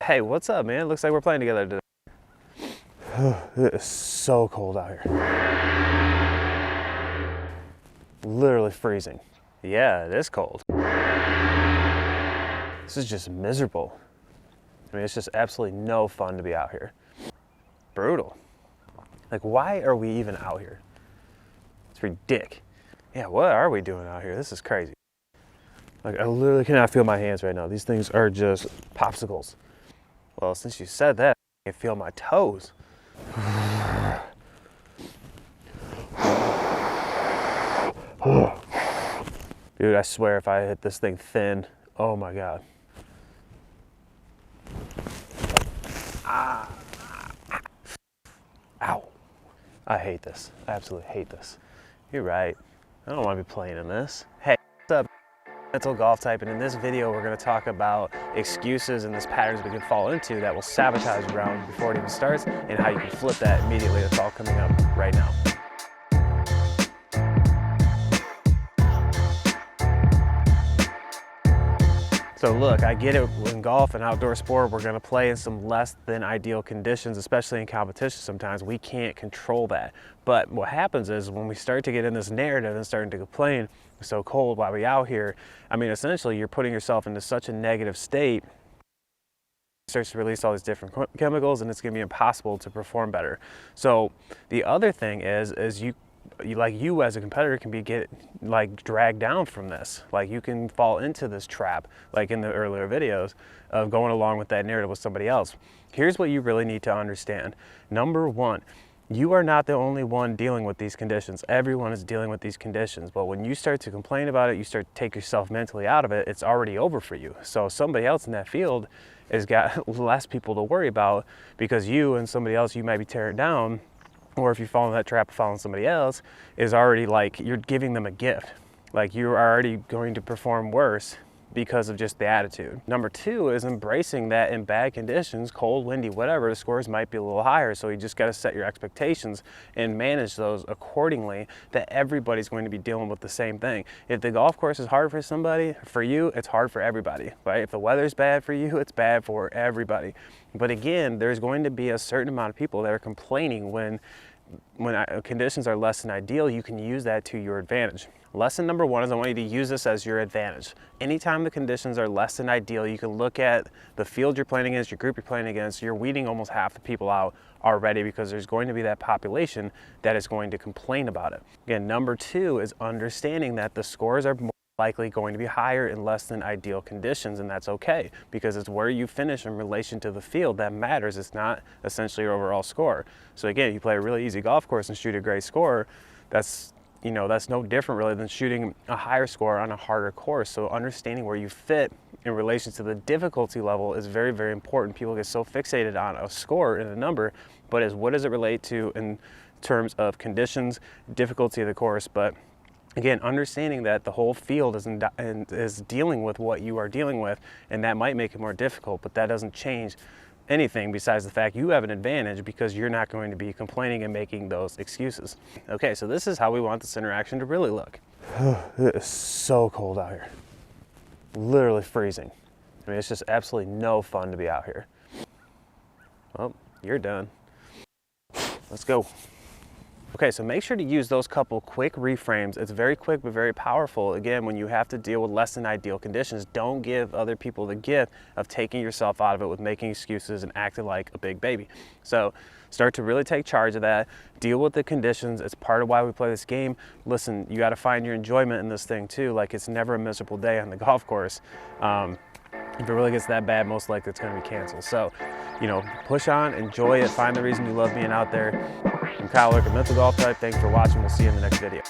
Hey, what's up, man? Looks like we're playing together today. It is so cold out here. Literally freezing. Yeah, it is cold. This is just miserable. I mean, it's just absolutely no fun to be out here. Brutal. Like, why are we even out here? It's ridiculous. Yeah, what are we doing out here? This is crazy. Like, I literally cannot feel my hands right now. These things are just popsicles. Well, since you said that, I can feel my toes. Dude, I swear if I hit this thing thin, oh my God. Ah. Ow. I hate this. I absolutely hate this. You're right. I don't want to be playing in this. Hey, what's up? Mental golf type, and in this video we're going to talk about excuses and these patterns we can fall into that will sabotage your round before it even starts, and how you can flip that immediately. That's all coming up right now. So look, I get it, in golf and outdoor sport, we're gonna play in some less than ideal conditions, especially in competition sometimes. We can't control that. But what happens is when we start to get in this narrative and starting to complain, it's so cold, why are we out here? I mean, essentially you're putting yourself into such a negative state, it starts to release all these different chemicals, and it's gonna be impossible to perform better. So the other thing is you as a competitor can get dragged down from this. Like, you can fall into this trap, like in the earlier videos, of going along with that narrative with somebody else. Here's what you really need to understand. Number one, you are not the only one dealing with these conditions. Everyone is dealing with these conditions, but when you start to complain about it, you start to take yourself mentally out of it, it's already over for you. So somebody else in that field has got less people to worry about, because you and somebody else you might be tearing down, or if you fall in that trap of following somebody else, is already like, you're giving them a gift. Like, you're already going to perform worse because of just the attitude. Number two is embracing that in bad conditions, cold, windy, whatever, the scores might be a little higher. So you just got to set your expectations and manage those accordingly, that everybody's going to be dealing with the same thing. If the golf course is hard for somebody, for you, it's hard for everybody, right? If the weather's bad for you, it's bad for everybody. But again, there's going to be a certain amount of people that are complaining when conditions are less than ideal. You can use that to your advantage. Lesson number one is I want you to use this as your advantage. Anytime the conditions are less than ideal, you can look at the field you're playing against, your group you're playing against, you're weeding almost half the people out already, because there's going to be that population that is going to complain about it. Again, number two is understanding that the scores are more likely going to be higher in less than ideal conditions, and that's okay, because it's where you finish in relation to the field that matters. It's not essentially your overall score. So again, you play a really easy golf course and shoot a great score, that's no different really than shooting a higher score on a harder course. So understanding where you fit in relation to the difficulty level is very, very important. People get so fixated on a score and a number, but what does it relate to in terms of conditions, difficulty of the course? But again, understanding that the whole field is dealing with what you are dealing with, and that might make it more difficult, but that doesn't change anything besides the fact you have an advantage, because you're not going to be complaining and making those excuses. Okay, so this is how we want this interaction to really look. It is so cold out here. Literally freezing. I mean, it's just absolutely no fun to be out here. Well, you're done. Let's go. Okay, so make sure to use those couple quick reframes. It's very quick but very powerful. Again, when you have to deal with less than ideal conditions, don't give other people the gift of taking yourself out of it with making excuses and acting like a big baby. So start to really take charge of that. Deal with the conditions. It's part of why we play this game. Listen, you got to find your enjoyment in this thing too. Like, it's never a miserable day on the golf course. If it really gets that bad, most likely it's going to be canceled. So, push on, enjoy it, find the reason you love being out there. I'm Kiel Alderink, Mental Golf Type. Thanks for watching. We'll see you in the next video.